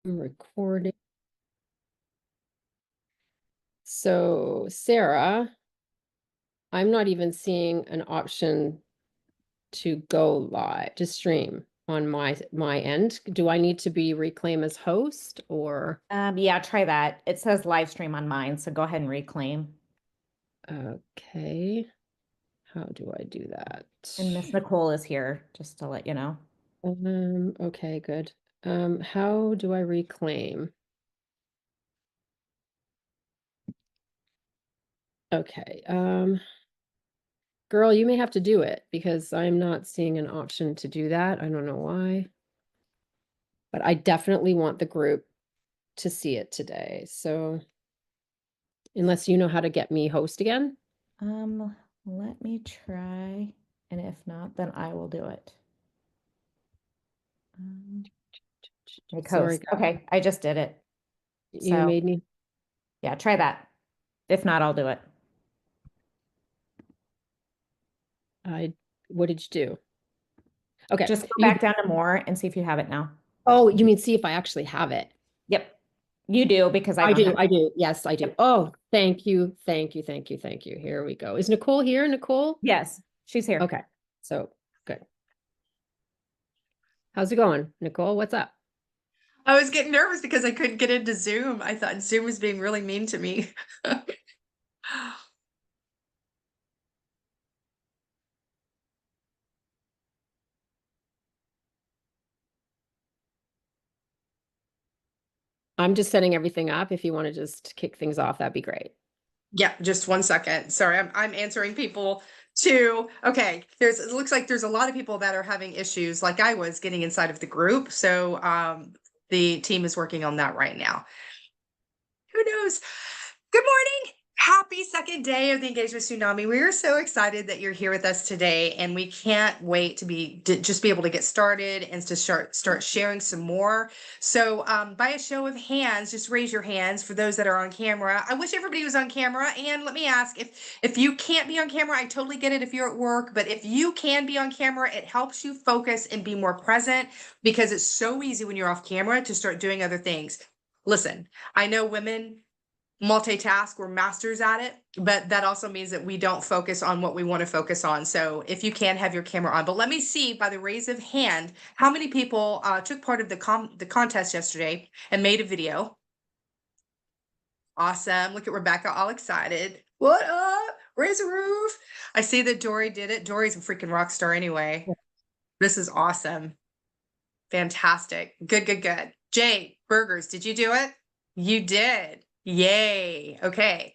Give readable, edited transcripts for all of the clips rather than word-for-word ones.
Recording. So Sarah, I'm not even seeing an option to go live, to stream on my end. Do I need to be reclaim as host or? Yeah, try that. It says live stream on mine, so go ahead and reclaim. Okay. How do I do that? And Miss Nicole is here, just to let you know. Okay, good. How do I reclaim? Okay. Girl, you may have to do it because I'm not seeing an option to do that. I don't know why. But I definitely want the group to see it today. So unless you know how to get me host again. Let me try, and if not, then I will do it. Make Sorry, host. guys. Okay, I just did it. You So made me. yeah, try that. If not, I'll do it. What did you do? Okay. Just go back down to more and see if you have it now. Oh, you mean see if I actually have it? Yep, you do because I I don't do. have I it. do. Yes, I do. Yep. Oh, thank you. Thank you. Thank you. Thank you. Here we go. Is Nicole here, Nicole? Yes, she's here. Okay. So good. How's it going, Nicole? What's up? I was getting nervous because I couldn't get into Zoom. I thought Zoom was being really mean to me. I'm just setting everything up. If you want to just kick things off, that'd be great. Yeah, just 1 second. Sorry, I'm answering people too. Okay, it looks like there's a lot of people that are having issues like I was getting inside of the group. So the team is working on that right now. Who knows? Good morning. Happy second day of the Engagement Tsunami. We are so excited that you're here with us today, and we can't wait to just be able to get started and to start sharing some more. So, by a show of hands, just raise your hands for those that are on camera. I wish everybody was on camera. And let me ask, if you can't be on camera, I totally get it if you're at work. But if you can be on camera, it helps you focus and be more present because it's so easy when you're off camera to start doing other things. Listen, I know women multitask, we're masters at it, but that also means that we don't focus on what we want to focus on. So if you can have your camera on, but let me see by the raise of hand how many people took part of the contest yesterday and made a video. Awesome. Look at Rebecca, all excited. What up? Raise a roof. I see that Dory did it. Dory's a freaking rock star anyway. This is awesome. Fantastic. Good, good, good. Jay, Burgers, did you do it? You did. Yay. Okay.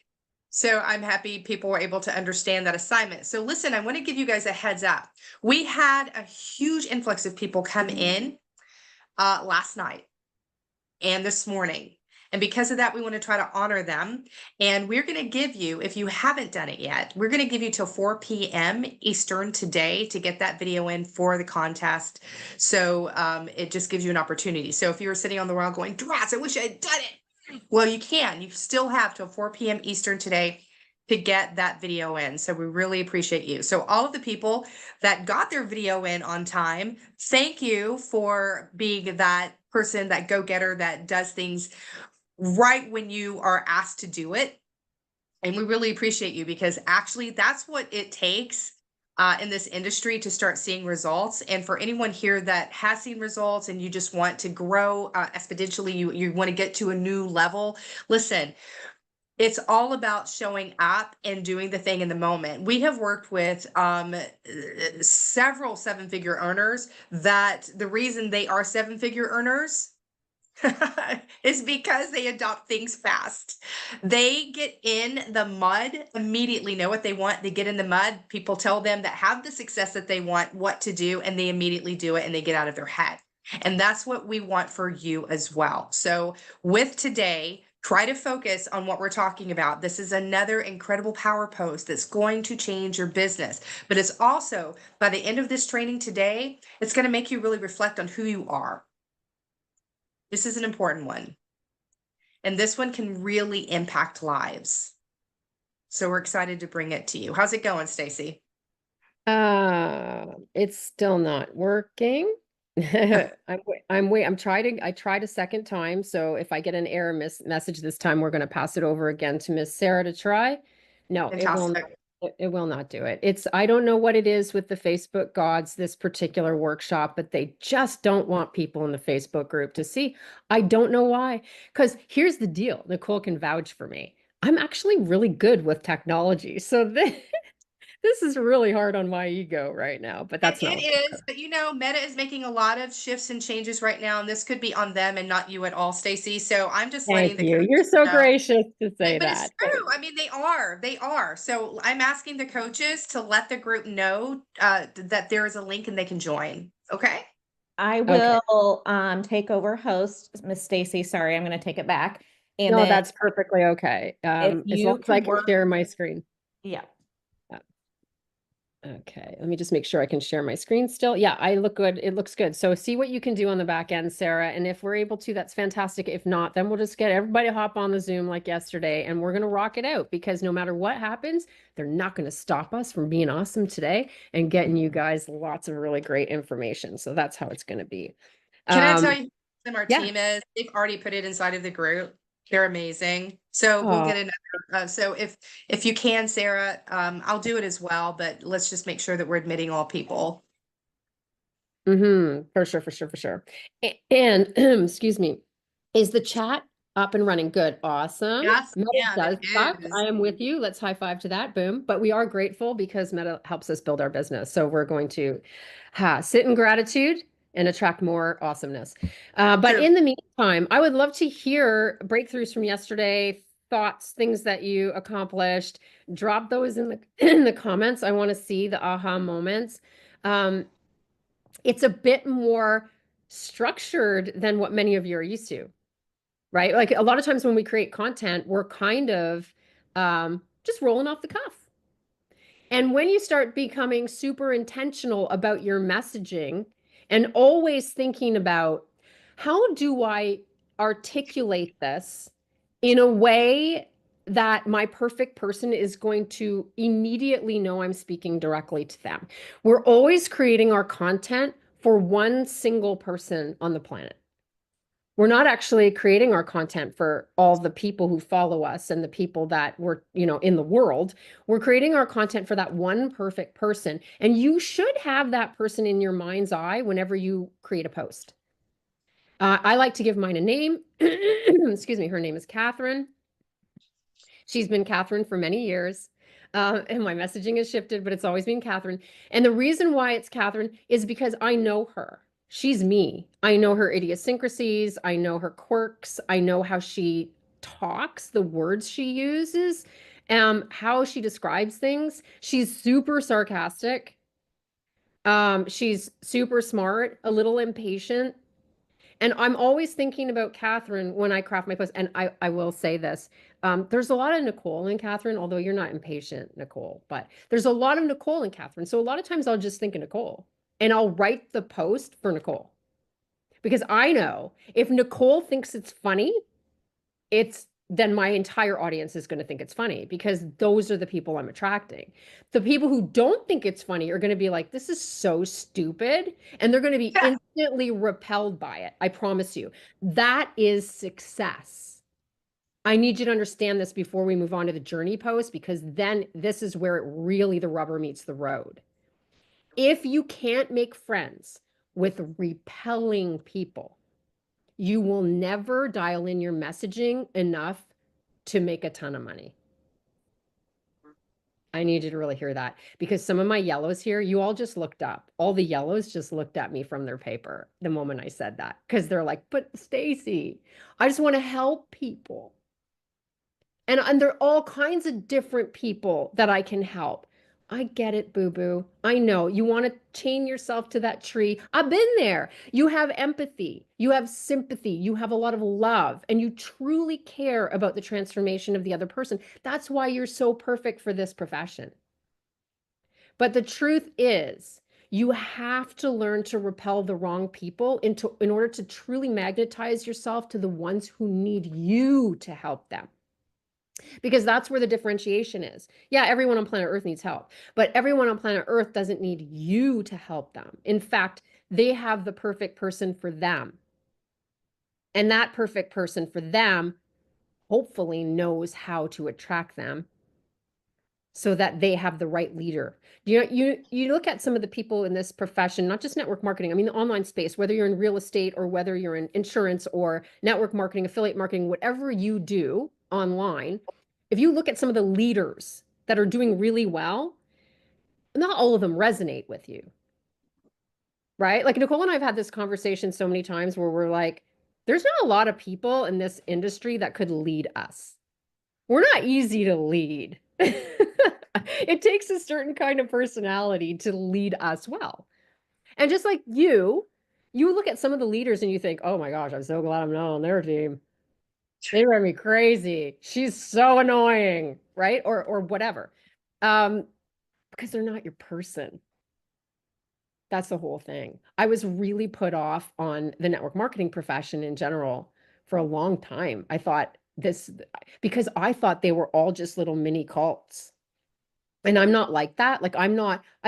So I'm happy people were able to understand that assignment. So listen, I want to give you guys a heads up. We had a huge influx of people come in last night and this morning. And because of that, we want to try to honor them. And we're going to give you, if you haven't done it yet, we're going to give you till 4 p.m. Eastern today to get that video in for the contest. So it just gives you an opportunity. So if you were sitting on the wall going, Dratz, I wish I had done it. Well, you can. You still have till 4 p.m. Eastern today to get that video in. So we really appreciate you. So all of the people that got their video in on time, thank you for being that person, that go-getter that does things right when you are asked to do it. And we really appreciate you because actually that's what it takes in this industry to start seeing results. And for anyone here that has seen results and you just want to grow exponentially, you want to get to a new level, listen, it's all about showing up and doing the thing in the moment. We have worked with several seven-figure earners that the reason they are seven-figure earners is because they adopt things fast. They get in the mud, immediately know what they want. They get in the mud. People tell them that have the success that they want what to do, and they immediately do it and they get out of their head. And that's what we want for you as well. So with today, try to focus on what we're talking about. This is another incredible power post that's going to change your business. But it's also, by the end of this training today, it's going to make you really reflect on who you are. This is an important one. And this one can really impact lives. So we're excited to bring it to you. How's it going, Staci? It's still not working. I tried a second time. So if I get an error message this time, we're going to pass it over again to Miss Sarah to try. No, it will not. Fantastic. It will not do it. I don't know what it is with the Facebook gods, this particular workshop, but they just don't want people in the Facebook group to see. I don't know why. Because here's the deal. Nicole can vouch for me. I'm actually really good with technology. So this is really hard on my ego right now, but that's not It what is, but you know, Meta is making a lot of shifts and changes right now, and this could be on them and not you at all, Stacy. So I'm just Thank letting the you. coaches You're so know. gracious to say But it's that. true. I mean, they are. They are. So I'm asking the coaches to let the group know that there is a link and they can join. Okay. I Okay. will take over host, Miss Stacy. Sorry, I'm going to take it back. And No, then that's perfectly okay. if As long you as I can can work, share my screen. yeah. Okay, let me just make sure I can share my screen still. Yeah, I look good. It looks good. So see what you can do on the back end, Sarah. And if we're able to, that's fantastic. If not, then we'll just get everybody to hop on the Zoom like yesterday and we're going to rock it out because no matter what happens, they're not going to stop us from being awesome today and getting you guys lots of really great information. So that's how it's going to be. Can I tell you who our Yeah. team is? They've already put it inside of the group. They're amazing. So we'll Oh, get another. So if you can, Sarah, I'll do it as well. But let's just make sure that we're admitting all people. for sure, for sure, for sure. And excuse me, is the chat up and running? Good, awesome. Yes, Meta yeah, does it suck. is. I am with you. Let's high five to that. Boom. But we are grateful because Meta helps us build our business. So we're going to sit in gratitude and attract more awesomeness. But True. in the meantime, I would love to hear breakthroughs from yesterday, thoughts, things that you accomplished. Drop those in the in the comments. I want to see the aha moments. Um, it's a bit more structured than what many of you are used to, right? Like a lot of times when we create content, we're kind of just rolling off the cuff. And when you start becoming super intentional about your messaging and always thinking about how do I articulate this in a way that my perfect person is going to immediately know I'm speaking directly to them. We're always creating our content for one single person on the planet. We're not actually creating our content for all the people who follow us and the people that we're, in the world. We're creating our content for that one perfect person. And you should have that person in your mind's eye whenever you create a post. I like to give mine a name. Excuse me. Her name is Catherine. She's been Catherine for many years. And my messaging has shifted, but it's always been Catherine. And the reason why it's Catherine is because I know her. She's me. I know her idiosyncrasies. I know her quirks. I know how she talks, the words she uses, how she describes things. She's super sarcastic. She's super smart, a little impatient. And I'm always thinking about Catherine when I craft my posts. And I will say this. There's a lot of Nicole in Catherine, although you're not impatient, Nicole, but there's a lot of Nicole in Catherine. So a lot of times I'll just think of Nicole and I'll write the post for Nicole because I know if Nicole thinks it's funny, then my entire audience is going to think it's funny because those are the people I'm attracting. The people who don't think it's funny are going to be like, this is so stupid. And they're going to be Yeah. instantly repelled by it. I promise you. That is success. I need you to understand this before we move on to the journey post, because then this is where it really the rubber meets the road. If you can't make friends with repelling people, you will never dial in your messaging enough to make a ton of money. I need you to really hear that because some of my yellows here, you all just looked up. All the yellows just looked at me from their paper the moment I said that because they're like, but Stacy, I just want to help people. And there are all kinds of different people that I can help. I get it, boo-boo. I know you want to chain yourself to that tree. I've been there. You have empathy, you have sympathy, you have a lot of love, and you truly care about the transformation of the other person. That's why you're so perfect for this profession. But the truth is, you have to learn to repel the wrong people in order to truly magnetize yourself to the ones who need you to help them. Because that's where the differentiation is. Yeah, everyone on planet Earth needs help, but everyone on planet Earth doesn't need you to help them. In fact, they have the perfect person for them. And that perfect person for them hopefully knows how to attract them so that they have the right leader. You look at some of the people in this profession, not just network marketing, I mean the online space, whether you're in real estate or whether you're in insurance or network marketing, affiliate marketing, whatever you do online, if you look at some of the leaders that are doing really well, not all of them resonate with you. Right? Like Nicole and I have had this conversation so many times where we're like, there's not a lot of people in this industry that could lead us. We're not easy to lead. It takes a certain kind of personality to lead us well. And just like you look at some of the leaders and you think, oh my gosh, I'm so glad I'm not on their team. They drive me crazy. She's so annoying, right? Or whatever. Because they're not your person. That's the whole thing. I was really put off on the network marketing profession in general for a long time. I thought because I thought they were all just little mini cults. And I'm not like that. Like I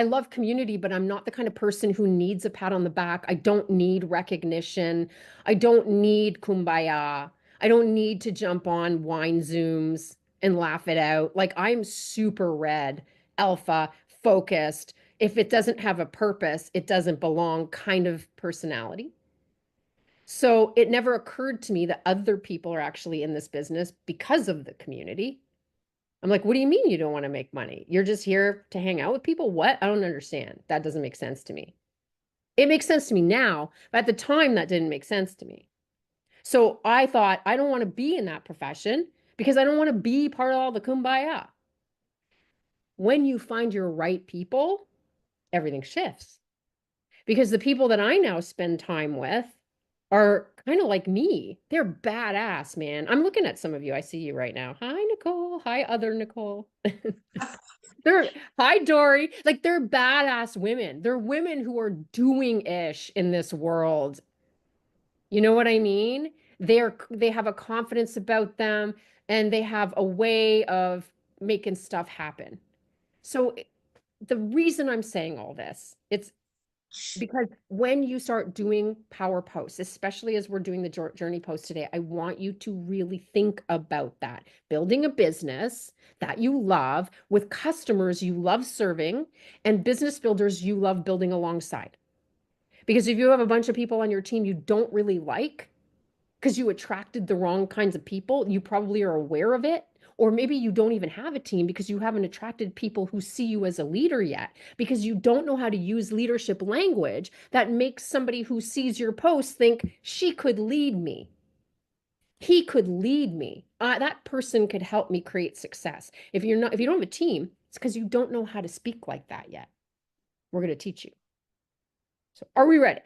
love community, but I'm not the kind of person who needs a pat on the back. I don't need recognition. I don't need kumbaya. I don't need to jump on wine Zooms and laugh it out. Like I'm super red, alpha, focused. If it doesn't have a purpose, it doesn't belong kind of personality. So it never occurred to me that other people are actually in this business because of the community. I'm like, what do you mean you don't want to make money? You're just here to hang out with people? What? I don't understand. That doesn't make sense to me. It makes sense to me now, but at the time that didn't make sense to me. So I thought, I don't want to be in that profession because I don't want to be part of all the kumbaya. When you find your right people, everything shifts. Because the people that I now spend time with are kind of like me. They're badass, man. I'm looking at some of you. I see you right now. Hi, Nicole. Hi, other Nicole. Hi, Dory. Like they're badass women. They're women who are doing ish in this world. You know what I mean? They have a confidence about them and they have a way of making stuff happen. So the reason I'm saying all this, it's because when you start doing power posts, especially as we're doing the journey post today, I want you to really think about that. Building a business that you love with customers you love serving and business builders you love building alongside. Because if you have a bunch of people on your team you don't really like, because you attracted the wrong kinds of people, you probably are aware of it. Or maybe you don't even have a team because you haven't attracted people who see you as a leader yet, because you don't know how to use leadership language that makes somebody who sees your post think she could lead me. He could lead me. That person could help me create success. If you don't have a team, it's because you don't know how to speak like that yet. We're going to teach you. So are we ready?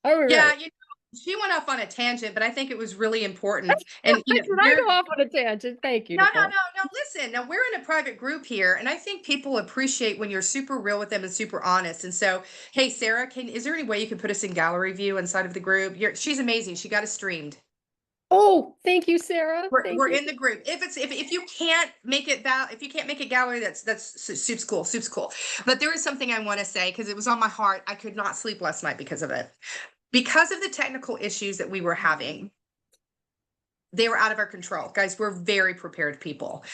Are we Yeah, ready? she went off on a tangent, but I think it was really important. And Did I go off on a tangent? Thank you, no, Nicole. listen. Now we're in a private group here, and I think people appreciate when you're super real with them and super honest. And so, hey, Sarah, is there any way you can put us in gallery view inside of the group? She's amazing. She got us streamed. Oh, thank you, Sarah. We're in the group. If you can't make it if you can't make it gallery, that's soup's cool. Soup's cool. But there is something I want to say because it was on my heart. I could not sleep last night because of it. Because of the technical issues that we were having, they were out of our control. Guys, we're very prepared people.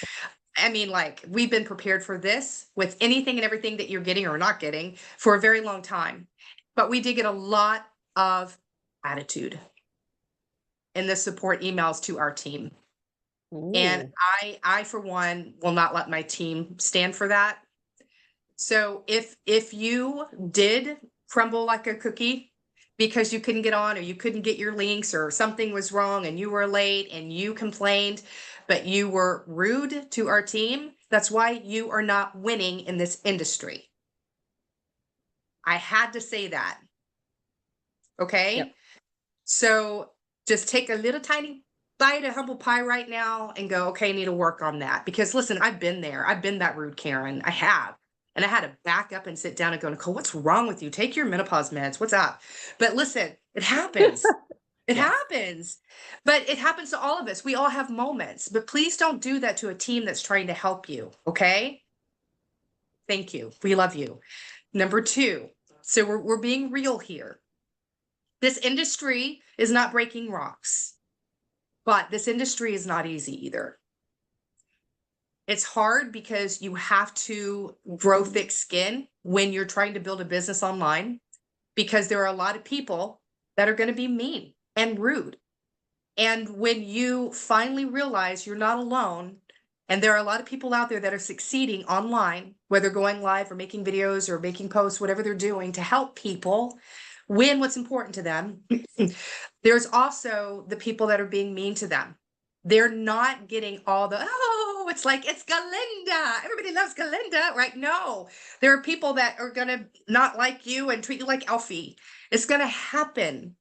I mean, like, we've been prepared for this with anything and everything that you're getting or not getting for a very long time. But we did get a lot of attitude in the support emails to our team. And Ooh. I for one will not let my team stand for that. So if you did crumble like a cookie because you couldn't get on or you couldn't get your links or something was wrong and you were late and you complained, but you were rude to our team, that's why you are not winning in this industry. I had to say that. Okay? Yep. So just take a little tiny bite of humble pie right now and go, okay, I need to work on that. Because listen, I've been there. I've been that rude Karen. I have. And I had to back up and sit down and go, Nicole, what's wrong with you? Take your menopause meds. What's up? But listen, it happens. It Yes. happens, but it happens to all of us. We all have moments, but please don't do that to a team that's trying to help you. Okay. Thank you. We love you. Number two. So we're being real here. This industry is not breaking rocks, but this industry is not easy either. It's hard because you have to grow thick skin when you're trying to build a business online, because there are a lot of people that are going to be mean and rude. And when you finally realize you're not alone, and there are a lot of people out there that are succeeding online, whether going live or making videos or making posts, whatever they're doing to help people win what's important to them, there's also the people that are being mean to them. They're not getting all the, oh, it's like, it's Galinda. Everybody loves Galinda, right? No, there are people that are going to not like you and treat you like Elfie. It's going to happen.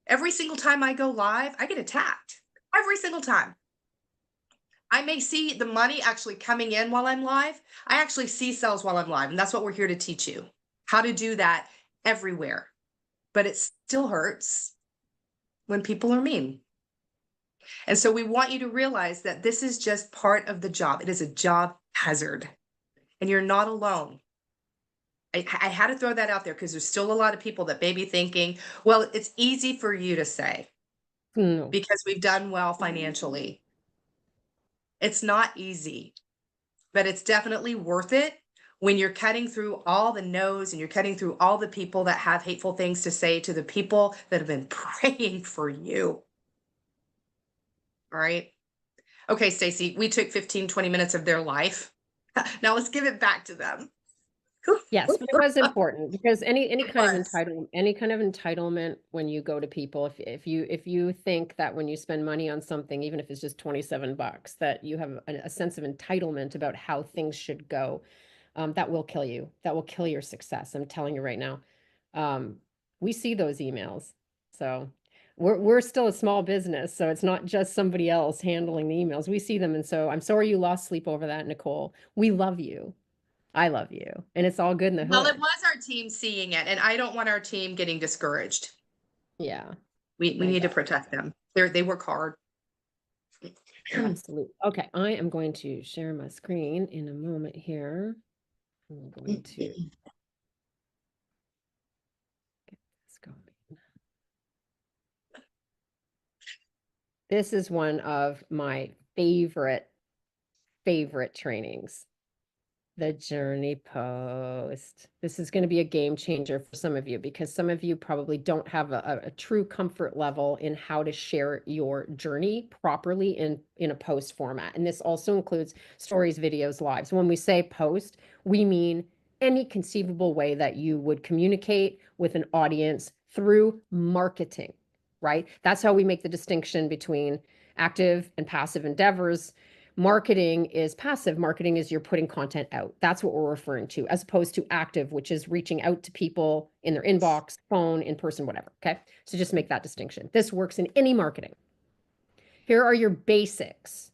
Every single time I go live, I get attacked. Every single time. I may see the money actually coming in while I'm live. I actually see sales while I'm live. And that's what we're here to teach you, how to do that everywhere. But it still hurts when people are mean. And so we want you to realize that this is just part of the job. It is a job hazard. And you're not alone. I had to throw that out there because there's still a lot of people that may be thinking, well, it's easy for you to say because we've done well financially. It's not easy, but it's definitely worth it when you're cutting through all the no's and you're cutting through all the people that have hateful things to say to the people that have been praying for you. All right. Okay, Staci, we took 15, 20 minutes of their life. Now let's give it back to them. Yes, but it was important because any kind of entitlement when you go to people, if you think that when you spend money on something, even if it's just $27, that you have a sense of entitlement about how things should go, that will kill you. That will kill your success. I'm telling you right now. We see those emails, so we're still a small business, so it's not just somebody else handling the emails. We see them, and so I'm sorry you lost sleep over that, Nicole. We love you. I love you. And it's all good in the Well, hood. it was our team seeing it, and I don't want our team getting discouraged. Yeah. We need to protect them. They work hard. Absolutely. Okay, I am going to share my screen in a moment here. I'm going to get this going. This is one of my favorite trainings. The journey post. This is going to be a game changer for some of you because some of you probably don't have a true comfort level in how to share your journey properly in a post format. And this also includes stories, videos, lives. When we say post, we mean any conceivable way that you would communicate with an audience through marketing, right? That's how we make the distinction between active and passive endeavors. Marketing is passive. Marketing is you're putting content out. That's what we're referring to, as opposed to active, which is reaching out to people in their inbox, phone, in person, whatever. Okay. So just make that distinction. This works in any marketing. Here are your basics.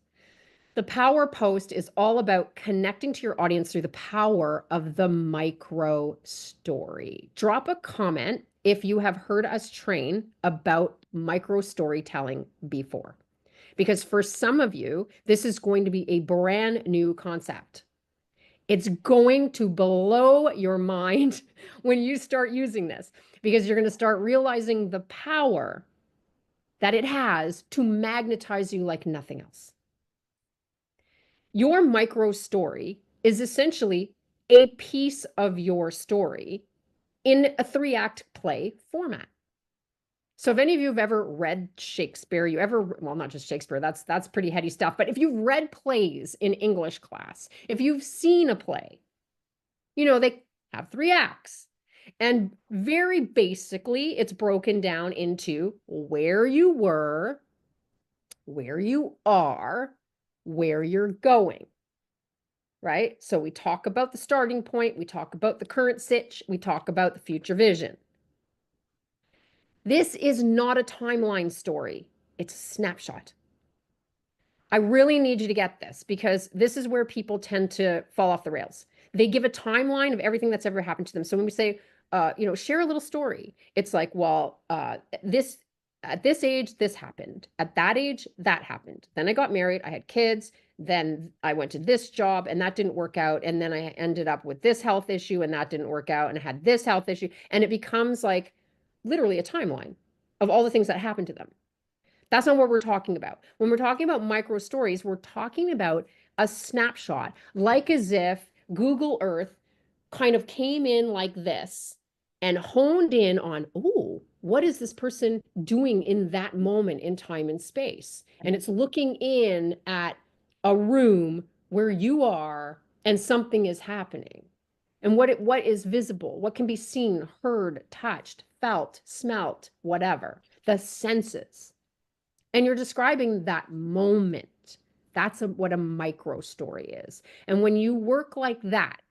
The power post is all about connecting to your audience through the power of the micro story. Drop a comment if you have heard us train about micro storytelling before. Because for some of you, this is going to be a brand new concept. It's going to blow your mind when you start using this, because you're going to start realizing the power that it has to magnetize you like nothing else. Your micro story is essentially a piece of your story in a 3-act play format. So if any of you have ever read Shakespeare, well, not just Shakespeare, that's pretty heady stuff, but if you've read plays in English class, if you've seen a play, they have 3 acts. And very basically, it's broken down into where you were, where you are, where you're going, right? So we talk about the starting point, we talk about the current sitch, we talk about the future vision. This is not a timeline story. It's a snapshot. I really need you to get this because this is where people tend to fall off the rails. They give a timeline of everything that's ever happened to them. So when we say, share a little story. It's like, well, this, at this age, this happened. At that age, that happened. Then I got married, I had kids, then I went to this job and that didn't work out. And then I ended up with this health issue and that didn't work out. And I had this health issue. And it becomes like literally a timeline of all the things that happened to them. That's not what we're talking about. When we're talking about micro stories, we're talking about a snapshot, like as if Google Earth kind of came in like this and honed in on, oh, what is this person doing in that moment in time and space? And it's looking in at a room where you are and something is happening. And what is visible, what can be seen, heard, touched, felt, smelt, whatever, the senses. And you're describing that moment. That's what a micro story is. And when you work like that,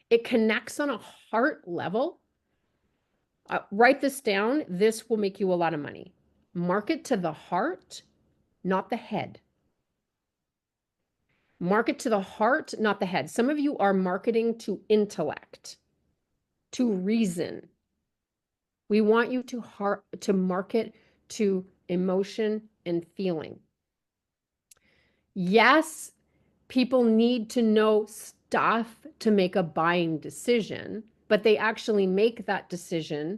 it connects on a heart level. Write this down. This will make you a lot of money. Market to the heart, not the head. Market to the heart, not the head. Some of you are marketing to intellect, to reason. We want you to market to emotion and feeling. Yes, people need to know stuff to make a buying decision, but they actually make that decision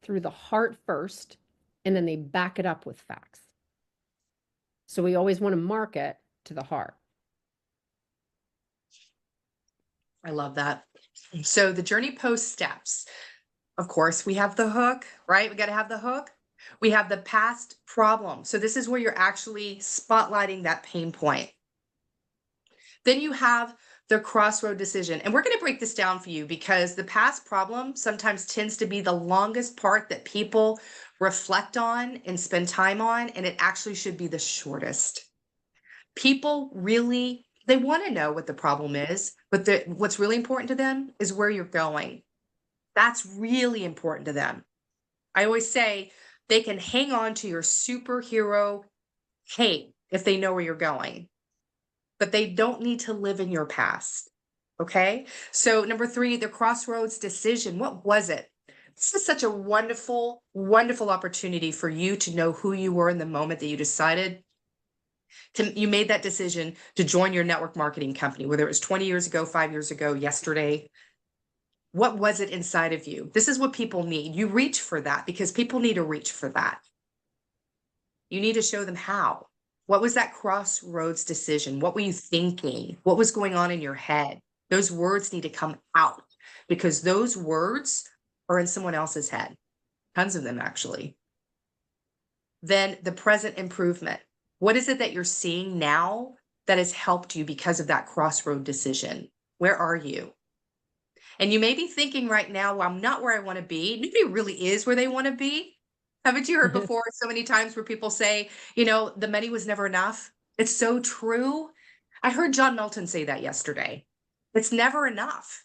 through the heart first, and then they back it up with facts. So we always want to market to the heart. I love that. So the journey post steps, of course, we have the hook, right? We got to have the hook. We have the past problem. So this is where you're actually spotlighting that pain point. Then you have the crossroad decision. And we're going to break this down for you because the past problem sometimes tends to be the longest part that people reflect on and spend time on, and it actually should be the shortest. People really, they want to know what the problem is, but what's really important to them is where you're going. That's really important to them. I always say they can hang on to your superhero cape if they know where you're going, but they don't need to live in your past. Okay. So number 3, the crossroads decision. What was it? This is such a wonderful, wonderful opportunity for you to know who you were in the moment that you decided you made that decision to join your network marketing company, whether it was 20 years ago, 5 years ago, yesterday. What was it inside of you? This is what people need. You reach for that because people need to reach for that. You need to show them how. What was that crossroads decision? What were you thinking? What was going on in your head? Those words need to come out because those words are in someone else's head. Tons of them, actually. Then the present improvement. What is it that you're seeing now that has helped you because of that crossroad decision? Where are you? And you may be thinking right now, well, I'm not where I want to be. Nobody really is where they want to be. Haven't you heard before so many times where people say, the money was never enough? It's so true. I heard John Milton say that yesterday. It's never enough.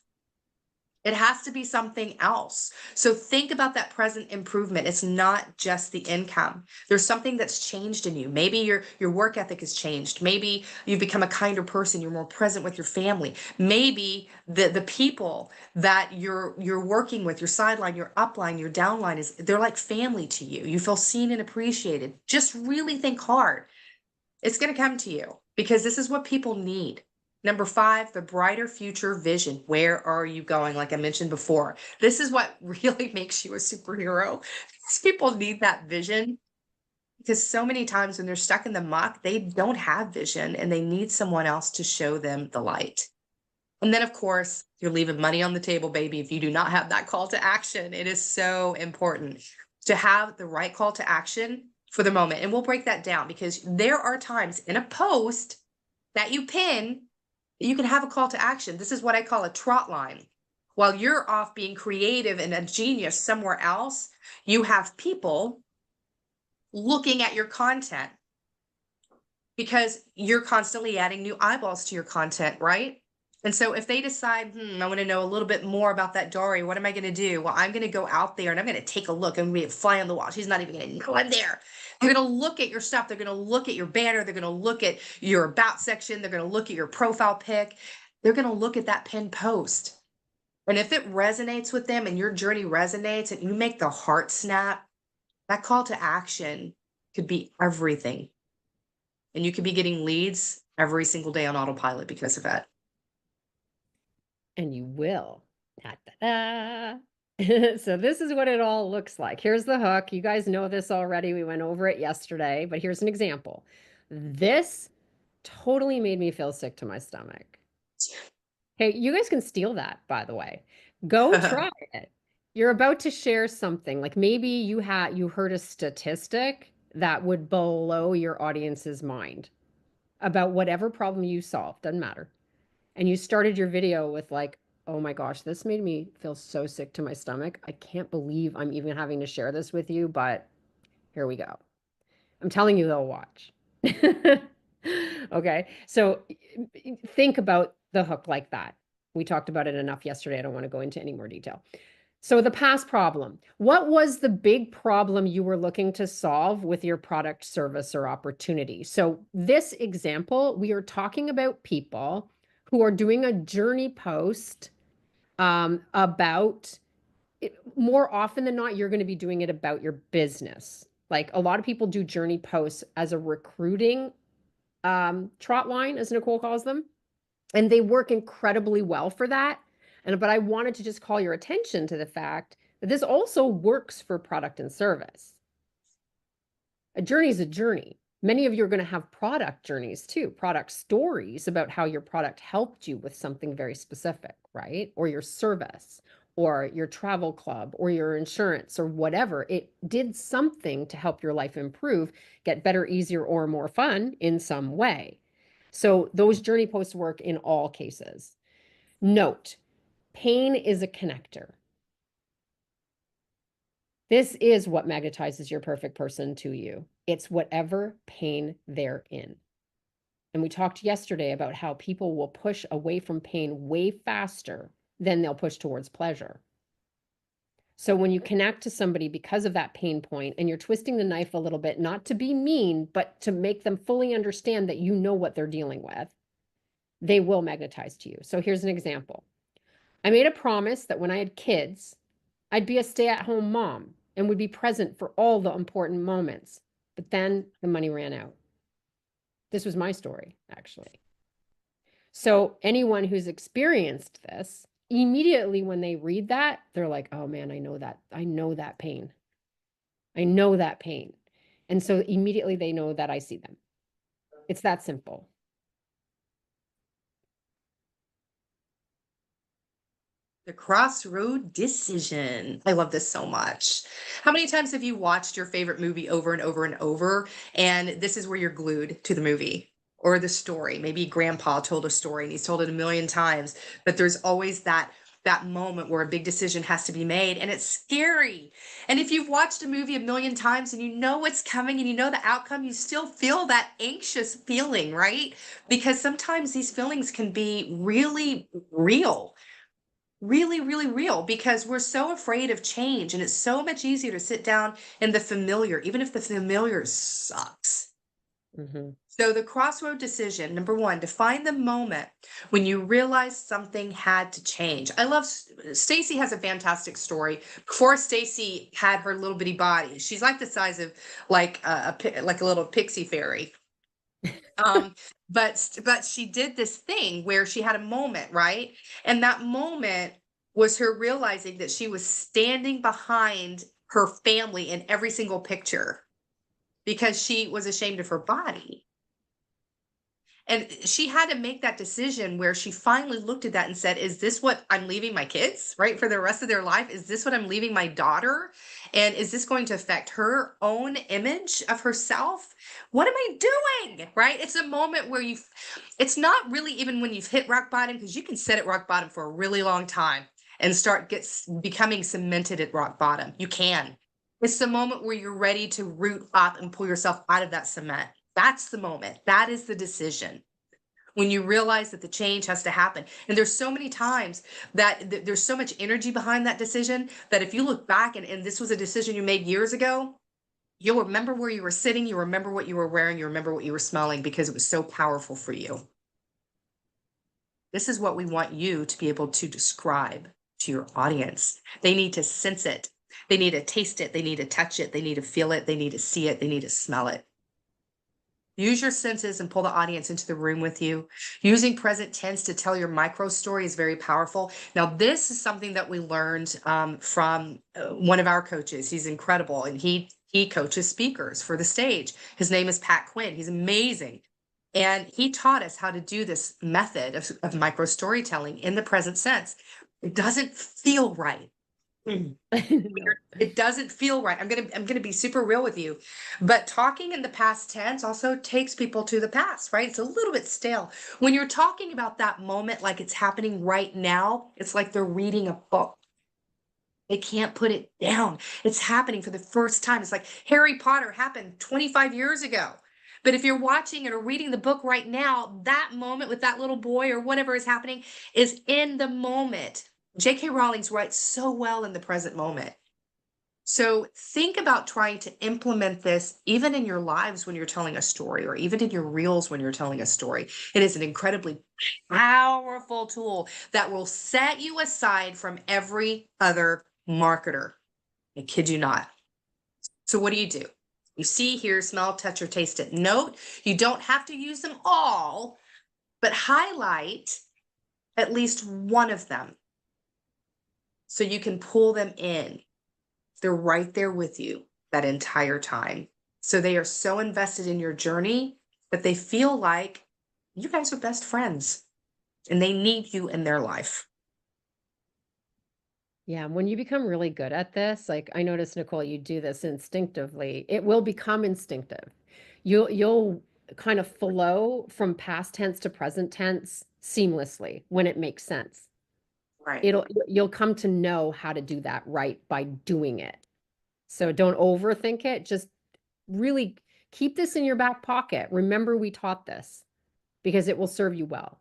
It has to be something else. So think about that present improvement. It's not just the income. There's something that's changed in you. Maybe your work ethic has changed. Maybe you've become a kinder person. You're more present with your family. Maybe the people that you're working with, your sideline, your upline, your downline, they're like family to you. You feel seen and appreciated. Just really think hard. It's going to come to you because this is what people need. Number 5, the brighter future vision. Where are you going? Like I mentioned before, this is what really makes you a superhero. People need that vision because so many times when they're stuck in the muck, they don't have vision and they need someone else to show them the light. And then, of course, you're leaving money on the table, baby, if you do not have that call to action. It is so important to have the right call to action for the moment. And we'll break that down because there are times in a post that you pin you can have a call to action. This is what I call a trot line. While you're off being creative and a genius somewhere else, you have people looking at your content because you're constantly adding new eyeballs to your content, right? And so if they decide, I want to know a little bit more about that Dory, what am I going to do? Well, I'm going to go out there and I'm going to take a look. I'm going to be a fly on the wall. She's not even going to know I'm there. They're going to look at your stuff. They're going to look at your banner. They're going to look at your about section. They're going to look at your profile pic. They're going to look at that pinned post. And if it resonates with them and your journey resonates and you make the heart snap, that call to action could be everything. And you could be getting leads every single day on autopilot because of it. And you will. Da, da, da. So this is what it all looks like. Here's the hook. You guys know this already. We went over it yesterday, but here's an example. This totally made me feel sick to my stomach. Hey, you guys can steal that, by the way. Go try it. You're about to share something, like maybe you heard a statistic that would blow your audience's mind about whatever problem you solved, doesn't matter. And you started your video with like, oh my gosh, this made me feel so sick to my stomach. I can't believe I'm even having to share this with you, but here we go. I'm telling you, they'll watch. Okay, so think about the hook like that. We talked about it enough yesterday. I don't want to go into any more detail. So the past problem, what was the big problem you were looking to solve with your product, service, or opportunity? So this example, we are talking about people who are doing a journey post about it. More often than not, you're going to be doing it about your business. Like a lot of people do journey posts as a recruiting trot line, as Nicole calls them, and they work incredibly well for that. But I wanted to just call your attention to the fact that this also works for product and service. A journey is a journey. Many of you are going to have product journeys too, product stories about how your product helped you with something very specific, right? Or your service, or your travel club, or your insurance, or whatever. It did something to help your life improve, get better, easier, or more fun in some way. So those journey posts work in all cases. Note, pain is a connector. This is what magnetizes your perfect person to you. It's whatever pain they're in. And we talked yesterday about how people will push away from pain way faster than they'll push towards pleasure. So when you connect to somebody because of that pain point and you're twisting the knife a little bit, not to be mean, but to make them fully understand that you know what they're dealing with, they will magnetize to you. So here's an example. I made a promise that when I had kids, I'd be a stay-at-home mom and would be present for all the important moments. But then the money ran out. This was my story, actually. So anyone who's experienced this, immediately when they read that, they're like, oh man, I know that. I know that pain. I know that pain. And so immediately they know that I see them. It's that simple. The crossroad decision. I love this so much. How many times have you watched your favorite movie over and over and over, and this is where you're glued to the movie or the story? Maybe grandpa told a story and he's told it a million times, but there's always that moment where a big decision has to be made, and it's scary. And if you've watched a movie a million times and you know what's coming and you know the outcome, you still feel that anxious feeling, right? Because sometimes these feelings can be really real. Really, really real, because we're so afraid of change, and it's so much easier to sit down in the familiar, even if the familiar sucks. Mm-hmm. So the crossroad decision, number one, define the moment when you realize something had to change. I love Staci has a fantastic story. Before Staci had her little bitty body, she's like the size of like a little pixie fairy. But she did this thing where she had a moment, right? And that moment was her realizing that she was standing behind her family in every single picture because she was ashamed of her body. And she had to make that decision where she finally looked at that and said, is this what I'm leaving my kids, right? For the rest of their life? Is this what I'm leaving my daughter? And is this going to affect her own image of herself? What am I doing? Right? It's a moment where it's not really even when you've hit rock bottom, because you can sit at rock bottom for a really long time and becoming cemented at rock bottom. You can. It's the moment where you're ready to root up and pull yourself out of that cement. That's the moment. That is the decision. When you realize that the change has to happen. And there's so many times that there's so much energy behind that decision that if you look back and this was a decision you made years ago, you'll remember where you were sitting, you remember what you were wearing, you remember what you were smelling, because it was so powerful for you. This is what we want you to be able to describe to your audience. They need to sense it. They need to taste it. They need to touch it. They need to feel it. They need to see it. They need to smell it. Use your senses and pull the audience into the room with you. Using present tense to tell your micro story is very powerful. Now, this is something that we learned from one of our coaches. He's incredible, and he coaches speakers for the stage. His name is Pat Quinn. He's amazing. And he taught us how to do this method of micro storytelling in the present sense. It doesn't feel right. It doesn't feel right. I'm gonna be super real with you, but talking in the past tense also takes people to the past, right? It's a little bit stale. When you're talking about that moment like it's happening right now, it's like they're reading a book. They can't put it down. It's happening for the first time. It's like Harry Potter happened 25 years ago. But if you're watching it or reading the book right now, that moment with that little boy or whatever is happening is in the moment. J.K. Rowling writes so well in the present moment. So think about trying to implement this even in your lives when you're telling a story, or even in your reels when you're telling a story. It is an incredibly powerful tool that will set you aside from every other marketer. I kid you not. So what do? You see, hear, smell, touch, or taste it. Note, you don't have to use them all, but highlight at least one of them so you can pull them in. They're right there with you that entire time. So they are so invested in your journey that they feel like you guys are best friends and they need you in their life. Yeah, when you become really good at this, like I noticed, Nicole, you do this instinctively. It will become instinctive. You'll kind of flow from past tense to present tense seamlessly when it makes sense. Right. You'll come to know how to do that right by doing it. So don't overthink it. Just really keep this in your back pocket. Remember, we taught this because it will serve you well.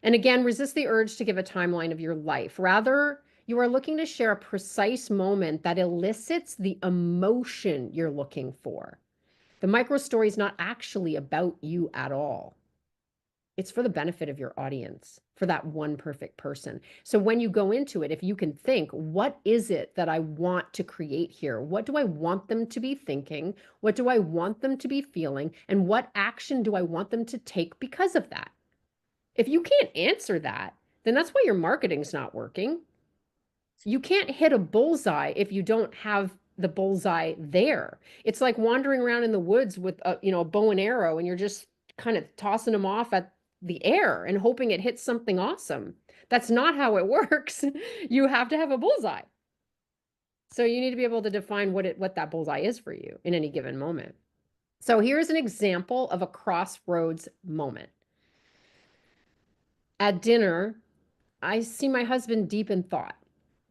And again, resist the urge to give a timeline of your life. Rather, you are looking to share a precise moment that elicits the emotion you're looking for. The micro story is not actually about you at all. It's for the benefit of your audience, for that one perfect person. So when you go into it, if you can think, what is it that I want to create here? What do I want them to be thinking? What do I want them to be feeling? And what action do I want them to take because of that? If you can't answer that, then that's why your marketing's not working. You can't hit a bullseye if you don't have the bullseye there. It's like wandering around in the woods with a bow and arrow, and you're just kind of tossing them off at the air and hoping it hits something awesome. That's not how it works. You have to have a bullseye. So you need to be able to define what that bullseye is for you in any given moment. So here's an example of a crossroads moment. At dinner, I see my husband deep in thought.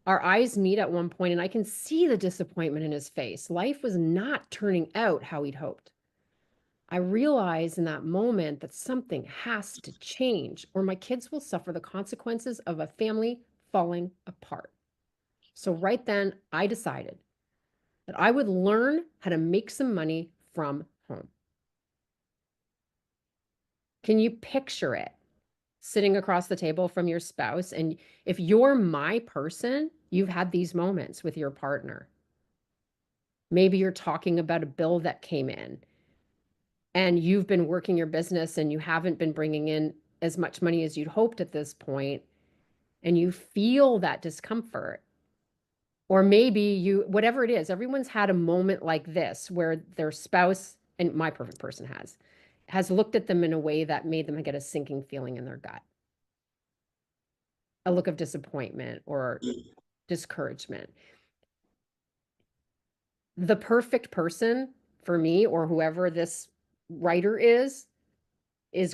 Our eyes meet at one point, and I can see the disappointment in his face. Life was not turning out how he'd hoped. I realize in that moment that something has to change, or my kids will suffer the consequences of a family falling apart. So right then, I decided that I would learn how to make some money from home. Can you picture it? Sitting across the table from your spouse. And if you're my person, you've had these moments with your partner. Maybe you're talking about a bill that came in and you've been working your business and you haven't been bringing in as much money as you'd hoped at this point, and you feel that discomfort. Or maybe whatever it is, everyone's had a moment like this where their spouse, and my perfect person has looked at them in a way that made them get a sinking feeling in their gut. A look of disappointment or discouragement. The perfect person for me, or whoever this writer is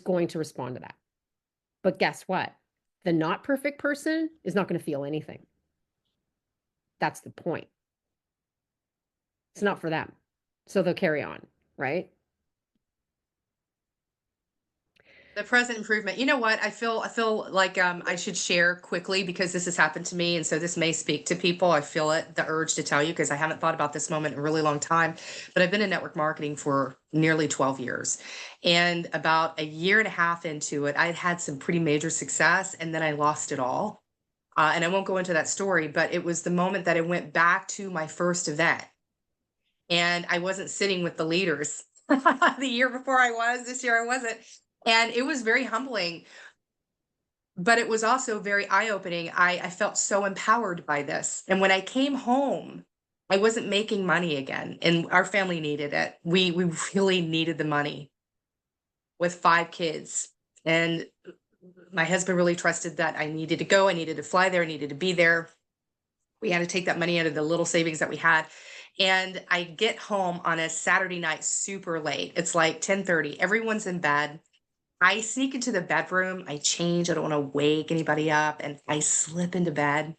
going to respond to that. But guess what? The not perfect person is not going to feel anything. That's the point. It's not for them. So they'll carry on, right? The present improvement. You know what? I feel like I should share quickly because this has happened to me, and so this may speak to people. I feel the urge to tell you because I haven't thought about this moment in a really long time. But I've been in network marketing for nearly 12 years, and about a year and a half into it, I'd had some pretty major success, and then I lost it all. And I won't go into that story, but it was the moment that I went back to my first event. And I wasn't sitting with the leaders the year before I was, this year I wasn't. And it was very humbling, but it was also very eye-opening. I felt so empowered by this. And when I came home, I wasn't making money again, and our family needed it. We really needed the money with 5 kids. And my husband really trusted that I needed to go, I needed to fly there, I needed to be there. We had to take that money out of the little savings that we had. And I get home on a Saturday night super late. It's like 10:30. Everyone's in bed. I sneak into the bedroom, I change, I don't want to wake anybody up, and I slip into bed.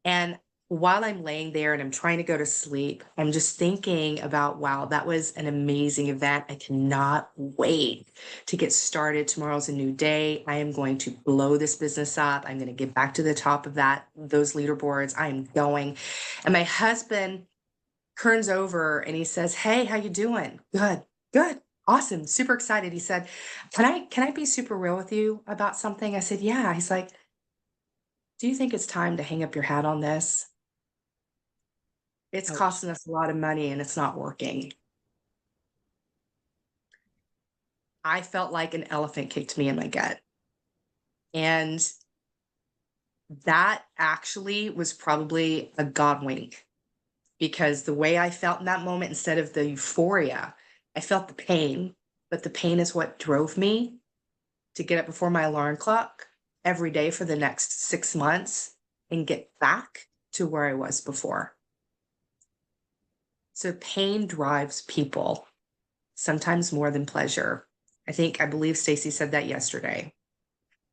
And while I'm laying there and I'm trying to go to sleep, I'm just thinking about, wow, that was an amazing event. I cannot wait to get started. Tomorrow's a new day. I am going to blow this business up. I'm going to get back to the top of those leaderboards. I am going. And my husband turns over and he says, "Hey, how you doing?" "Good, good. Awesome. Super excited." He said, can I be super real with you about something?" I said, "Yeah." He's like, "Do you think it's time to hang up your hat on this? It's Ouch. costing us a lot of money and it's not working." I felt like an elephant kicked me in my gut. And that actually was probably a God wink, because the way I felt in that moment, instead of the euphoria, I felt the pain. But the pain is what drove me to get up before my alarm clock every day for the next 6 months and get back to where I was before. So pain drives people, sometimes more than pleasure. I believe Staci said that yesterday.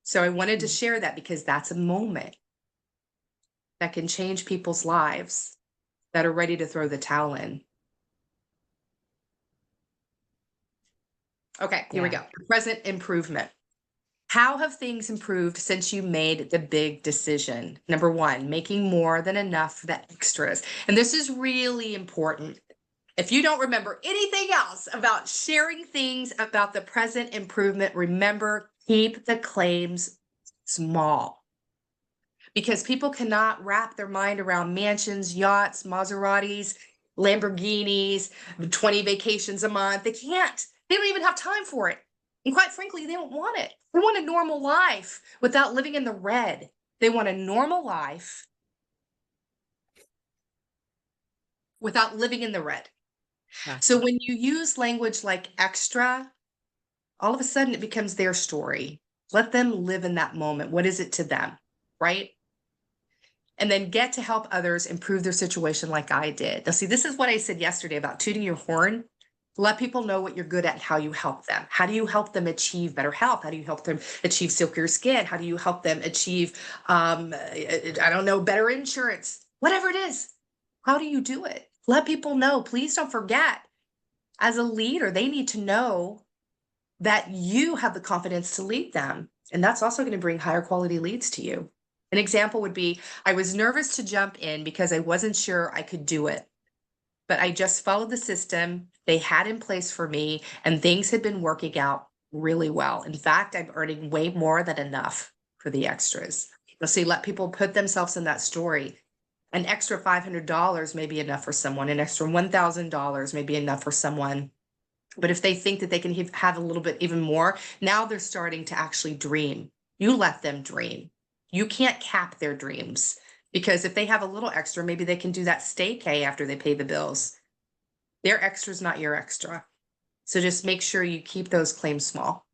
So I wanted to share that because that's a moment that can change people's lives that are ready to throw the towel in. Okay, here we go. Present improvement. How have things improved since you made the big decision? Number 1, making more than enough for the extras. And this is really important. If you don't remember anything else about sharing things about the present improvement, remember, keep the claims small. Because people cannot wrap their mind around mansions, yachts, Maseratis, Lamborghinis, 20 vacations a month. They can't. They don't even have time for it. And quite frankly, they don't want it. They want a normal life without living in the red. They want a normal life without living in the red. So when you use language like extra, all of a sudden it becomes their story. Let them live in that moment. What is it to them, right? And then get to help others improve their situation like I did. Now, see, this is what I said yesterday about tooting your horn. Let people know what you're good at and how you help them. How do you help them achieve better health? How do you help them achieve silkier skin? How do you help them achieve, I don't know, better insurance? Whatever it is, how do you do it? Let people know. Please don't forget, as a leader, they need to know that you have the confidence to lead them. And that's also going to bring higher quality leads to you. An example would be, I was nervous to jump in because I wasn't sure I could do it. But I just followed the system they had in place for me, and things had been working out really well. In fact, I'm earning way more than enough for the extras. Let's see, let people put themselves in that story. An extra $500 may be enough for someone. An extra $1,000 may be enough for someone. But if they think that they can have a little bit even more, now they're starting to actually dream. You let them dream. You can't cap their dreams, because if they have a little extra, maybe they can do that staycay after they pay the bills. Their extra's not your extra. So just make sure you keep those claims small.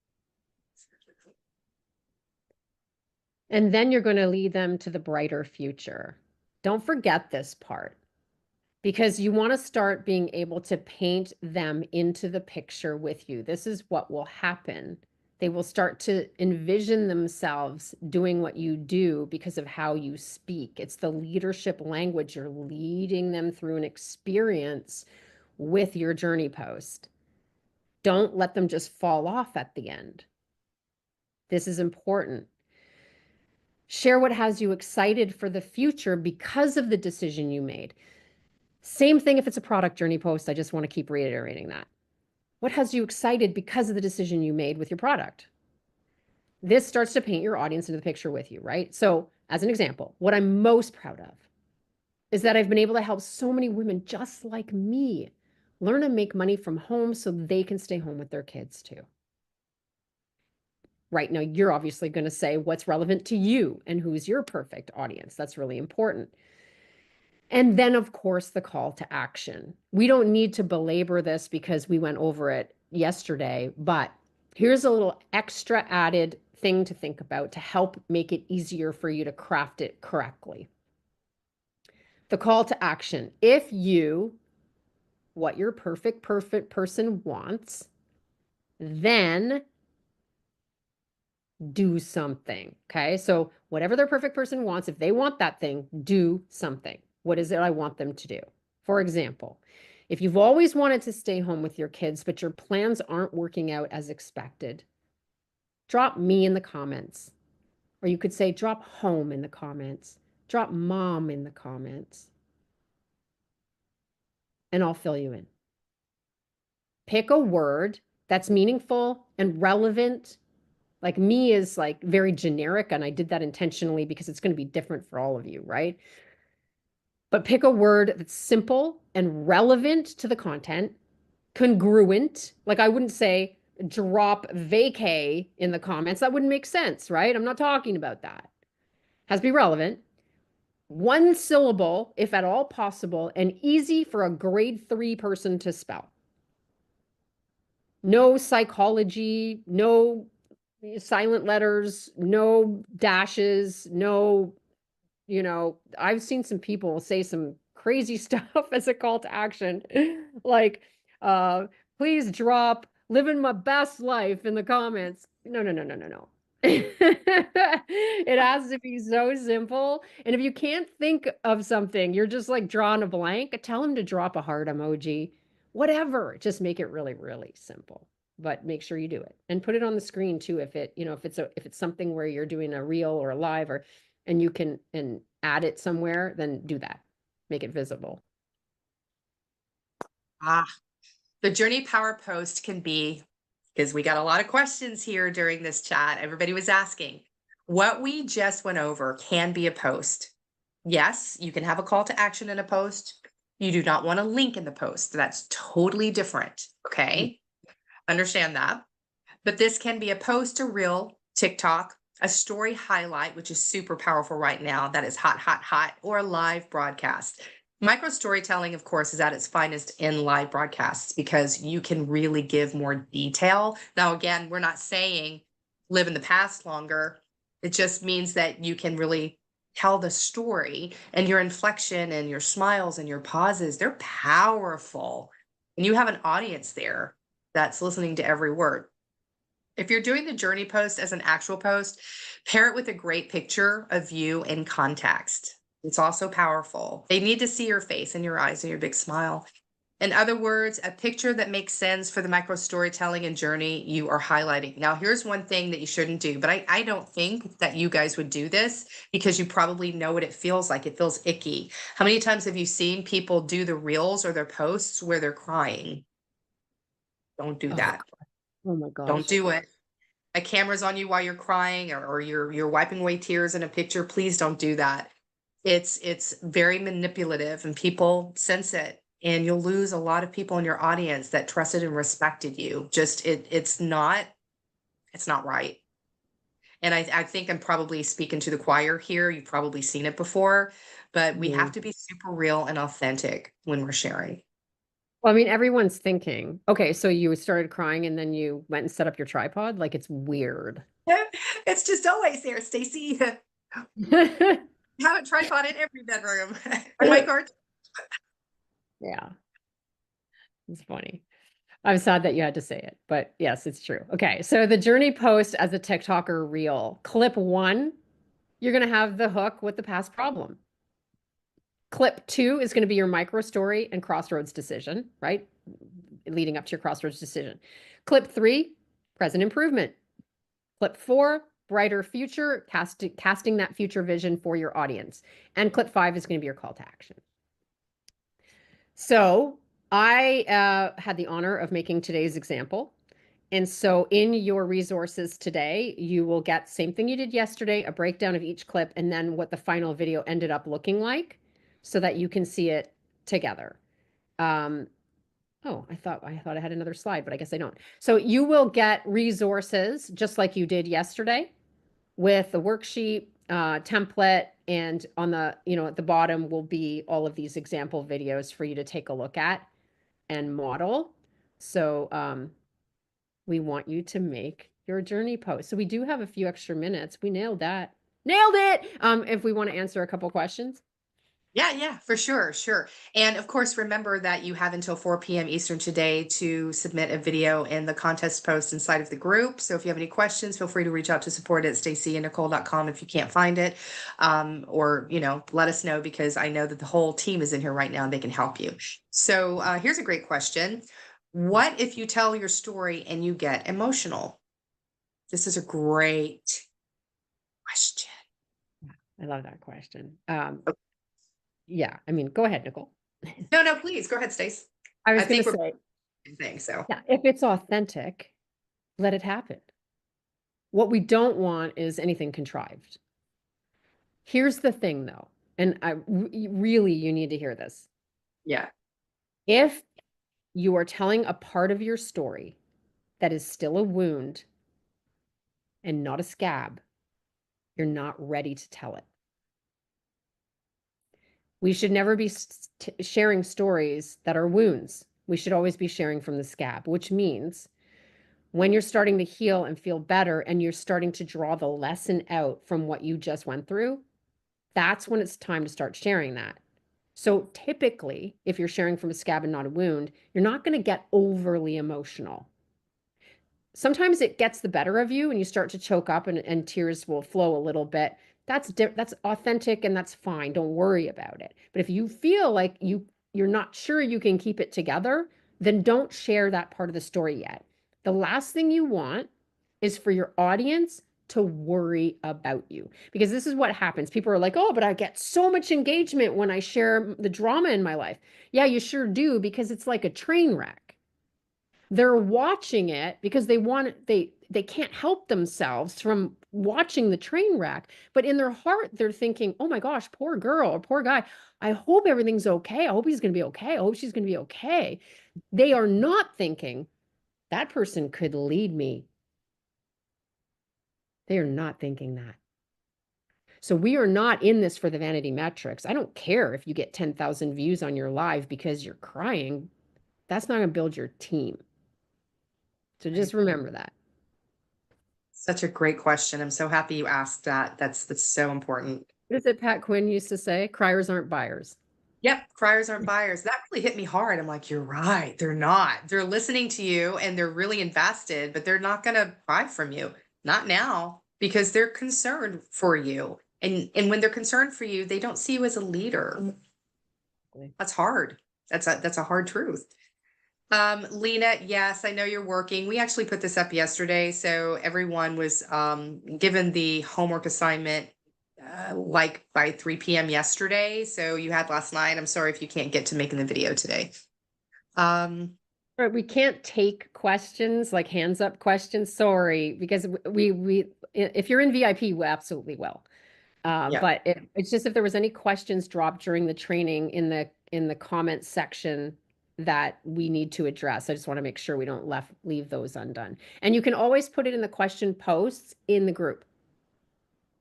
And then you're going to lead them to the brighter future. Don't forget this part, because you want to start being able to paint them into the picture with you. This is what will happen. They will start to envision themselves doing what you do because of how you speak. It's the leadership language. You're leading them through an experience with your journey post. Don't let them just fall off at the end. This is important. Share what has you excited for the future because of the decision you made. Same thing if it's a product journey post. I just want to keep reiterating that. What has you excited because of the decision you made with your product? This starts to paint your audience into the picture with you, right? So as an example, what I'm most proud of is that I've been able to help so many women just like me learn to make money from home so they can stay home with their kids too. Right now, you're obviously going to say what's relevant to you and who's your perfect audience. That's really important. And then, of course, the call to action. We don't need to belabor this because we went over it yesterday, but here's a little extra added thing to think about to help make it easier for you to craft it correctly. The call to action. If you, what your perfect person wants, then do something. Okay. So whatever their perfect person wants, if they want that thing, do something. What is it I want them to do? For example, if you've always wanted to stay home with your kids, but your plans aren't working out as expected, drop me in the comments. Or you could say drop home in the comments, drop mom in the comments, and I'll fill you in. Pick a word that's meaningful and relevant. Like me is like very generic, and I did that intentionally because it's going to be different for all of you, right? But pick a word that's simple and relevant to the content, congruent. Like I wouldn't say drop vacay in the comments. That wouldn't make sense, right? I'm not talking about that. Has to be relevant. One syllable, if at all possible, and easy for a grade 3 person to spell. No psychology, no silent letters, no dashes, no, I've seen some people say some crazy stuff as a call to action, like, please drop living my best life in the comments. No, no, no, no, no, no. It has to be so simple. And if you can't think of something, you're just like drawing a blank, tell them to drop a heart emoji, whatever. Just make it really, really simple. But make sure you do it and put it on the screen too. If it's something where you're doing a reel or a live and you can add it somewhere, then do that. Make it visible. The journey power post can be, because we got a lot of questions here during this chat. Everybody was asking, what we just went over can be a post. Yes, you can have a call to action in a post. You do not want a link in the post. That's totally different. Okay. Understand that. But this can be a post, a reel, TikTok, a story highlight, which is super powerful right now. That is hot, hot, hot, or a live broadcast. Micro storytelling, of course, is at its finest in live broadcasts because you can really give more detail. Now, again, we're not saying live in the past longer. It just means that you can really tell the story, and your inflection and your smiles and your pauses, they're powerful. And you have an audience there that's listening to every word. If you're doing the journey post as an actual post, pair it with a great picture of you in context. It's also powerful. They need to see your face and your eyes and your big smile. In other words, a picture that makes sense for the micro storytelling and journey you are highlighting. Now, here's one thing that you shouldn't do, but I don't think that you guys would do this because you probably know what it feels like. It feels icky. How many times have you seen people do the reels or their posts where they're crying? Don't do that. Oh my gosh. Don't do it. A camera's on you while you're crying or you're wiping away tears in a picture. Please don't do that. It's very manipulative and people sense it. And you'll lose a lot of people in your audience that trusted and respected you. Just it's not right. And I think I'm probably speaking to the choir here. You've probably seen it before, but we have to be super real and authentic when we're sharing. Well, I mean, everyone's thinking, okay, so you started crying and then you went and set up your tripod. Like it's weird. It's just always there, Stacy. You have a tripod in every bedroom. On my card. Yeah. It's funny. I'm sad that you had to say it, but yes, it's true. Okay, so the journey post as a TikToker reel. Clip 1, you're going to have the hook with the past problem. Clip 2 is going to be your micro story and crossroads decision, right? Leading up to your crossroads decision. Clip 3, present improvement. Clip 4, brighter future, casting that future vision for your audience. And clip 5 is going to be your call to action. So I had the honor of making today's example. And so in your resources today, you will get same thing you did yesterday, a breakdown of each clip, and then what the final video ended up looking like so that you can see it together. Oh, I thought I had another slide, but I guess I don't. So you will get resources just like you did yesterday with the worksheet, template, and on the, at the bottom will be all of these example videos for you to take a look at and model. So, we want you to make your journey post. So we do have a few extra minutes. We nailed that. Nailed it. If we want to answer a couple questions. Yeah, for sure, sure. And of course, remember that you have until 4 p.m. Eastern today to submit a video in the contest post inside of the group. So if you have any questions, feel free to reach out to support@stacyandnicole.com if you can't find it. Or, let us know, because I know that the whole team is in here right now and they can help you. So here's a great question. What if you tell your story and you get emotional? This is a great question. I love that question. Yeah, I mean, go ahead, Nicole. No, please go ahead, Stace. I was I going think to we're say, thing, so yeah, if it's authentic, let it happen. What we don't want is anything contrived. Here's the thing, though, and really, you need to hear this. yeah. If you are telling a part of your story that is still a wound and not a scab, you're not ready to tell it. We should never be sharing stories that are wounds. We should always be sharing from the scab, which means when you're starting to heal and feel better and you're starting to draw the lesson out from what you just went through, that's when it's time to start sharing that. So typically, if you're sharing from a scab and not a wound, you're not going to get overly emotional. Sometimes it gets the better of you and you start to choke up and tears will flow a little bit. That's authentic and that's fine. Don't worry about it. But if you feel like you're not sure you can keep it together, then don't share that part of the story yet. The last thing you want is for your audience to worry about you, because this is what happens. People are like, "Oh, but I get so much engagement when I share the drama in my life." Yeah, you sure do, because it's like a train wreck. They're watching it because they can't help themselves from watching the train wreck, but in their heart they're thinking, "Oh my gosh, poor girl or poor guy. I hope everything's okay. I hope he's going to be okay. I hope she's going to be okay." They are not thinking that person could lead me. They are not thinking that. So we are not in this for the vanity metrics. I don't care if you get 10,000 views on your live because you're crying. That's not going to build your team. So just remember that. Such a great question. I'm so happy you asked that. That's so important. What is it Pat Quinn used to say? Criers aren't buyers. Yep, criers aren't buyers. That really hit me hard. I'm like, you're right. They're not. They're listening to you and they're really invested, but they're not going to buy from you. Not now, because they're concerned for you. And when they're concerned for you, they don't see you as a leader. That's hard. That's a hard truth. Lena, yes, I know you're working. We actually put this up yesterday, so everyone was given the homework assignment like by 3 p.m. yesterday. So you had last night. I'm sorry if you can't get to making the video today. But we can't take questions, like hands up questions. Sorry, because we if you're in VIP, we absolutely will. Yeah. But it's just if there was any questions dropped during the training in the comments section that we need to address, I just want to make sure we don't leave those undone. And you can always put it in the question posts in the group,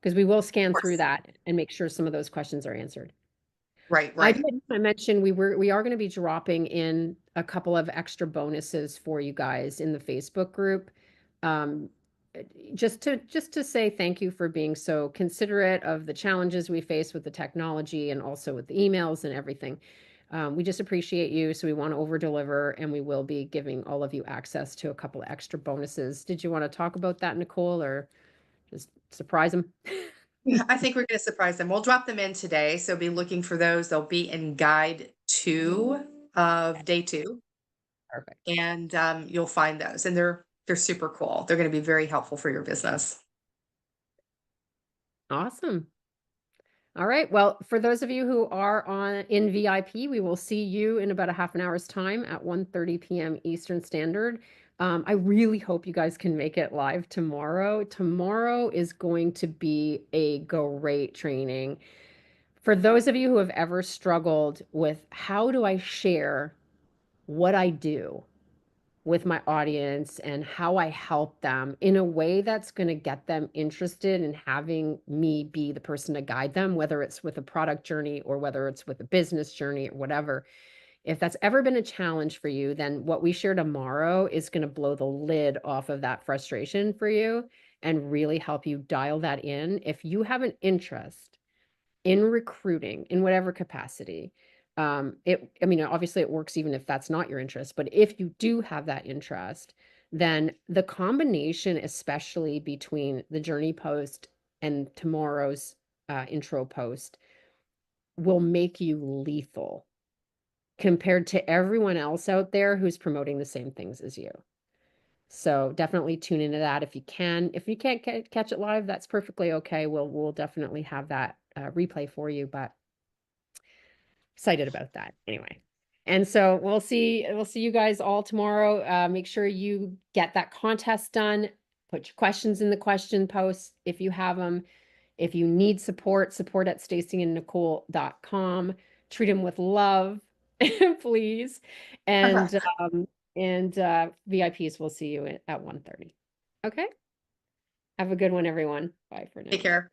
because we will scan through that and make sure some of those questions are answered. Right. I mentioned we are going to be dropping in a couple of extra bonuses for you guys in the Facebook group. Just to say thank you for being so considerate of the challenges we face with the technology and also with the emails and everything. We just appreciate you, so we want to over deliver, and we will be giving all of you access to a couple of extra bonuses. Did you want to talk about that, Nicole, or just surprise them? Yeah, I think we're going to surprise them. We'll drop them in today. So be looking for those. They'll be in guide 2 of day 2. Perfect. And you'll find those. And they're super cool. They're going to be very helpful for your business. Awesome. All right. Well, for those of you who are in VIP, we will see you in about a half an hour's time at 1:30 p.m. Eastern Standard. I really hope you guys can make it live tomorrow. Tomorrow is going to be a great training. For those of you who have ever struggled with how do I share what I do with my audience and how I help them in a way that's going to get them interested in having me be the person to guide them, whether it's with a product journey or whether it's with a business journey or whatever. If that's ever been a challenge for you, then what we share tomorrow is going to blow the lid off of that frustration for you and really help you dial that in. If you have an interest in recruiting in whatever capacity, I mean, obviously it works even if that's not your interest, but if you do have that interest, then the combination, especially between the journey post and tomorrow's intro post, will make you lethal compared to everyone else out there who's promoting the same things as you. So definitely tune into that if you can. If you can't catch it live, that's perfectly okay. We'll definitely have that replay for you, but excited about that anyway. And so we'll see you guys all tomorrow. Make sure you get that contest done. Put your questions in the question post if you have them. If you need support at stacyandnicole.com. Treat them with love, please. And VIPs, we'll see you at 1:30. Okay. Have a good one, everyone. Bye for now. Take care.